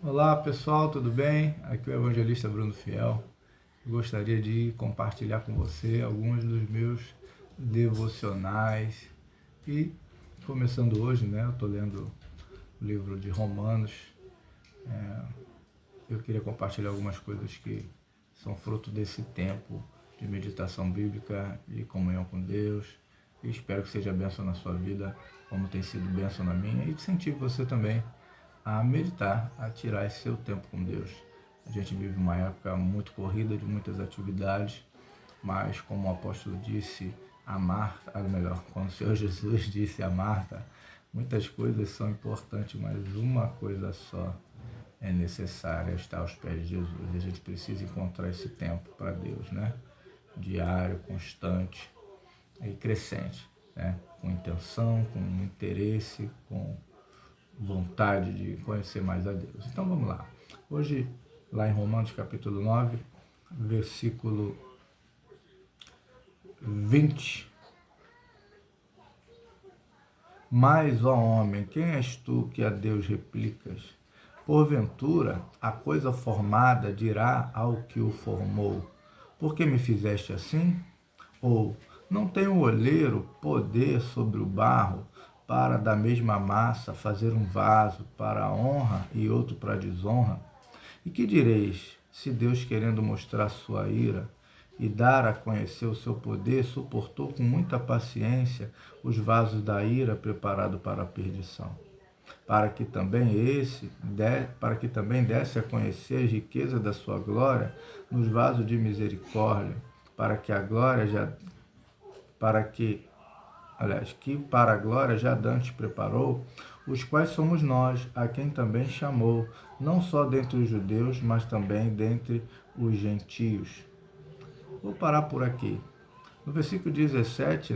Olá pessoal, tudo bem? Aqui é o evangelista Bruno Fiel. Gostaria de compartilhar com você alguns dos meus devocionais. E começando hoje, eu estou lendo o livro de Romanos. Eu queria compartilhar algumas coisas que são fruto desse tempo de meditação bíblica, de comunhão com Deus. E espero que seja bênção na sua vida, como tem sido bênção na minha, e incentivo você também a meditar, a tirar esse seu tempo com Deus. A gente vive uma época muito corrida, de muitas atividades, mas como o apóstolo disse a Marta, ou melhor, quando o Senhor Jesus disse a Marta, muitas coisas são importantes, mas uma coisa só é necessária, estar aos pés de Jesus. E a gente precisa encontrar esse tempo para Deus, diário, constante e crescente, com intenção, com interesse, com vontade de conhecer mais a Deus. Então vamos lá. Hoje, lá em Romanos capítulo 9, versículo 20. Mas, ó homem, quem és tu que a Deus replicas? Porventura, a coisa formada dirá ao que o formou: por que me fizeste assim? Ou, não tem o olheiro poder sobre o barro para da mesma massa fazer um vaso para a honra e outro para a desonra? E que direis, se Deus, querendo mostrar sua ira e dar a conhecer o seu poder, suportou com muita paciência os vasos da ira preparado para a perdição, para que também desse a conhecer as riquezas da sua glória nos vasos de misericórdia, para que a glória já para a glória já dantes preparou, os quais somos nós, a quem também chamou, não só dentre os judeus, mas também dentre os gentios. Vou parar por aqui. No versículo 17,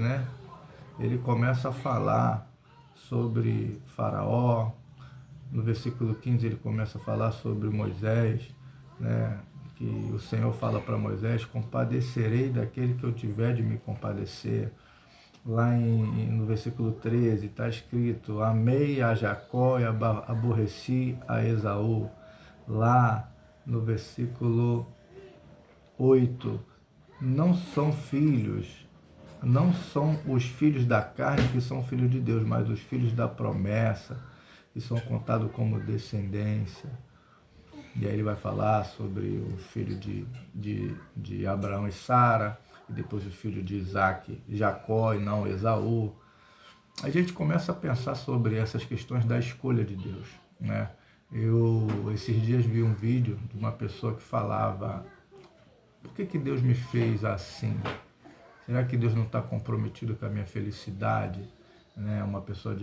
ele começa a falar sobre Faraó. No versículo 15 ele começa a falar sobre Moisés, que o Senhor fala para Moisés: compadecerei daquele que eu tiver de me compadecer. Lá no versículo 13 está escrito: amei a Jacó e aborreci a Esaú. Lá no versículo 8, não são os filhos da carne que são filhos de Deus, mas os filhos da promessa, que são contados como descendência. E aí ele vai falar sobre o filho de Abraão e Sara, e depois o filho de Isaac, Jacó e não Esaú. A gente começa a pensar sobre essas questões da escolha de Deus, Eu, esses dias, vi um vídeo de uma pessoa que falava: por que Deus me fez assim? Será que Deus não está comprometido com a minha felicidade? Uma pessoa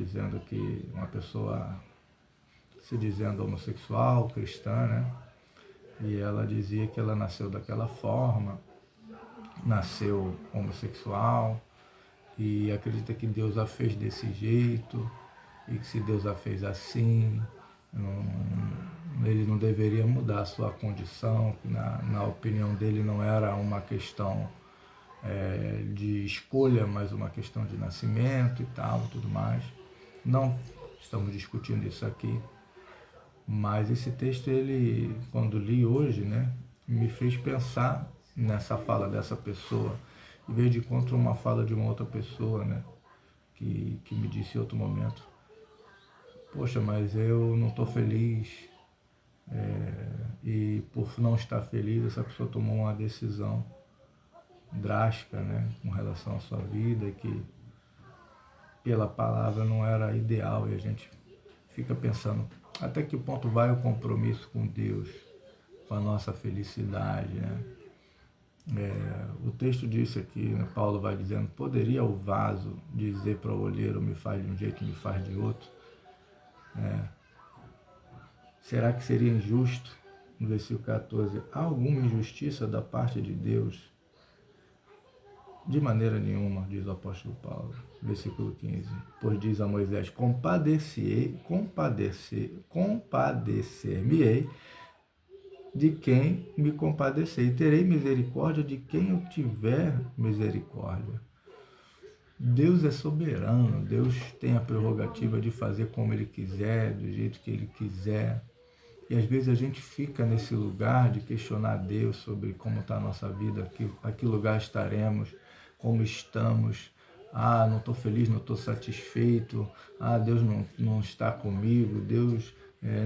se dizendo homossexual, cristã, E ela dizia que ela nasceu daquela forma, nasceu homossexual, e acredita que Deus a fez desse jeito, e que se Deus a fez assim, ele não deveria mudar a sua condição, que na opinião dele não era uma questão de escolha, mas uma questão de nascimento e tal, tudo mais. Não estamos discutindo isso aqui, mas esse texto, ele, quando li hoje, me fez pensar nessa fala dessa pessoa, e veio de encontro uma fala de uma outra pessoa, que me disse em outro momento: poxa, mas eu não estou feliz, e por não estar feliz, essa pessoa tomou uma decisão drástica, com relação à sua vida, que pela palavra não era ideal, e a gente fica pensando: até que ponto vai o compromisso com Deus, com a nossa felicidade, O texto disse aqui, Paulo vai dizendo: poderia o vaso dizer para o olheiro: me faz de um jeito, me faz de outro? Será que seria injusto? No versículo 14, há alguma injustiça da parte de Deus? De maneira nenhuma, diz o apóstolo Paulo. Versículo 15, pois diz a Moisés: compadecer-me-ei de quem me compadecer, e terei misericórdia de quem eu tiver misericórdia. Deus é soberano, Deus tem a prerrogativa de fazer como Ele quiser, do jeito que Ele quiser. E às vezes a gente fica nesse lugar de questionar Deus sobre como está a nossa vida, a que lugar estaremos, como estamos. Ah, não estou feliz, não estou satisfeito. Ah, Deus não está comigo, Deus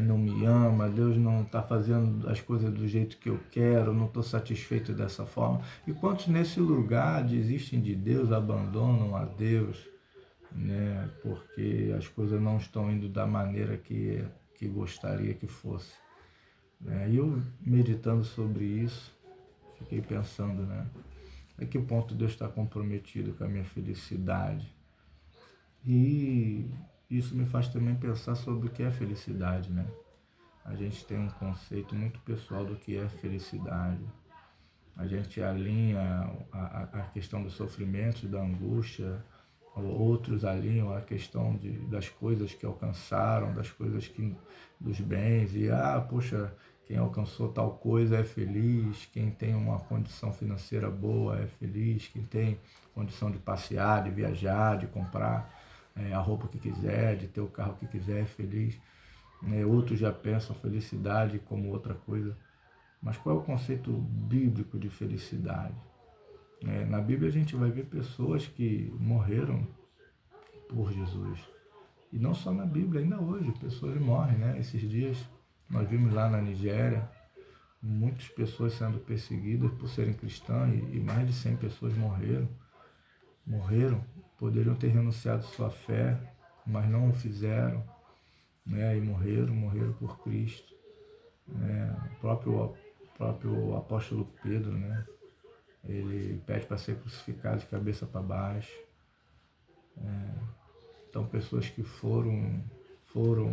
não me ama, Deus não está fazendo as coisas do jeito que eu quero, não estou satisfeito dessa forma. E quantos nesse lugar desistem de Deus, abandonam a Deus, né? Porque as coisas não estão indo da maneira que gostaria que fosse. E eu, meditando sobre isso, fiquei pensando, né? A que ponto Deus está comprometido com a minha felicidade? E isso me faz também pensar sobre o que é felicidade, né? A gente tem um conceito muito pessoal do que é felicidade. A gente alinha a questão do sofrimento, da angústia, outros alinham a questão das coisas que alcançaram, dos bens, e poxa, quem alcançou tal coisa é feliz, quem tem uma condição financeira boa é feliz, quem tem condição de passear, de viajar, de comprar a roupa que quiser, de ter o carro que quiser é feliz. Outros já pensam felicidade como outra coisa. Mas qual é o conceito bíblico de felicidade? Na Bíblia a gente vai ver pessoas que morreram por Jesus. E não só na Bíblia, ainda hoje, pessoas morrem, né? Esses dias nós vimos lá na Nigéria, muitas pessoas sendo perseguidas por serem cristãs e mais de 100 pessoas morreram, poderiam ter renunciado sua fé, mas não o fizeram, né? E morreram por Cristo. O próprio apóstolo Pedro, né? Ele pede para ser crucificado de cabeça para baixo. Então, pessoas que foram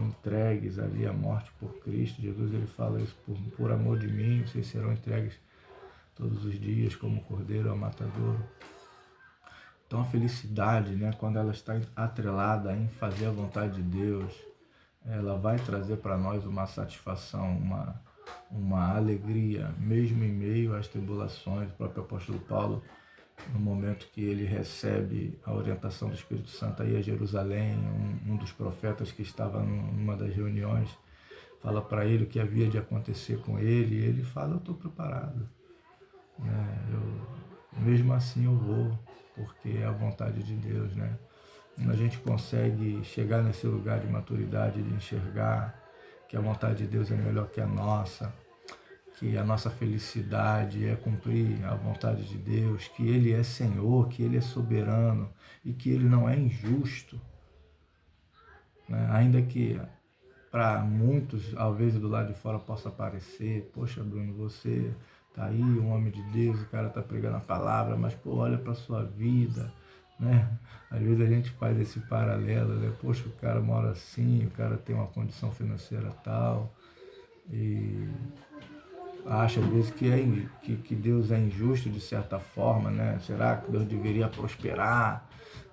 entregues ali à morte por Cristo. Jesus, ele fala isso, por amor de mim, vocês serão entregues todos os dias como cordeiro ao matadouro. Então, a felicidade, né, quando ela está atrelada em fazer a vontade de Deus, ela vai trazer para nós uma satisfação, uma alegria, mesmo em meio às tribulações. O próprio apóstolo Paulo, no momento que ele recebe a orientação do Espírito Santo a ir a Jerusalém, um dos profetas que estava numa das reuniões, fala para ele o que havia de acontecer com ele, e ele fala, eu estou preparado. Mesmo assim eu vou, porque é a vontade de Deus, né? A gente consegue chegar nesse lugar de maturidade, de enxergar que a vontade de Deus é melhor que a nossa, que a nossa felicidade é cumprir a vontade de Deus, que Ele é Senhor, que Ele é soberano e que Ele não é injusto, né? Ainda que para muitos, às vezes do lado de fora possa parecer, poxa Bruno, você tá aí, um homem de Deus, o cara tá pregando a palavra, mas olha para sua vida, né? Às vezes a gente faz esse paralelo, né? Poxa, o cara mora assim, o cara tem uma condição financeira tal, e acha às vezes que Deus é injusto de certa forma, né? Será que Deus deveria prosperar,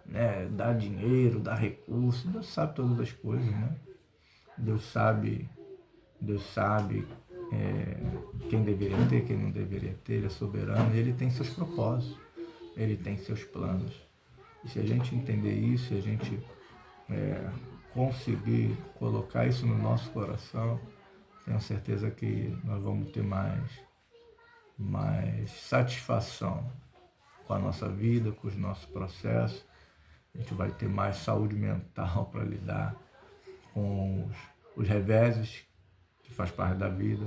né? Dar dinheiro, dar recursos? Deus sabe todas as coisas, né? Deus sabe quem deveria ter, quem não deveria ter. Ele é soberano e Ele tem seus propósitos, Ele tem seus planos. E se a gente entender isso, se a gente conseguir colocar isso no nosso coração, tenho certeza que nós vamos ter mais satisfação com a nossa vida, com os nossos processos. A gente vai ter mais saúde mental para lidar com os reveses que faz parte da vida,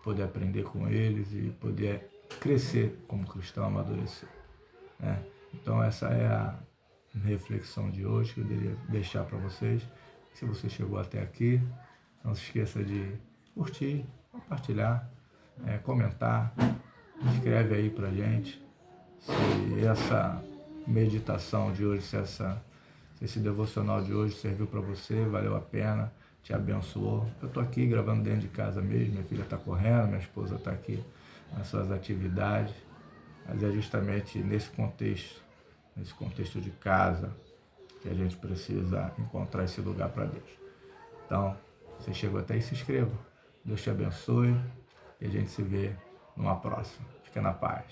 poder aprender com eles e poder crescer como cristão, amadurecer, né? Então essa é a reflexão de hoje que eu queria deixar para vocês. Se você chegou até aqui, não se esqueça de curtir, compartilhar, comentar, escreve aí pra gente se essa meditação de hoje, se esse devocional de hoje serviu para você, valeu a pena, te abençoou. Eu tô aqui gravando dentro de casa mesmo, minha filha está correndo, minha esposa está aqui nas suas atividades, mas é justamente nesse contexto de casa, que a gente precisa encontrar esse lugar para Deus. Então, você chegou até aí, se inscreva. Deus te abençoe e a gente se vê numa próxima. Fica na paz.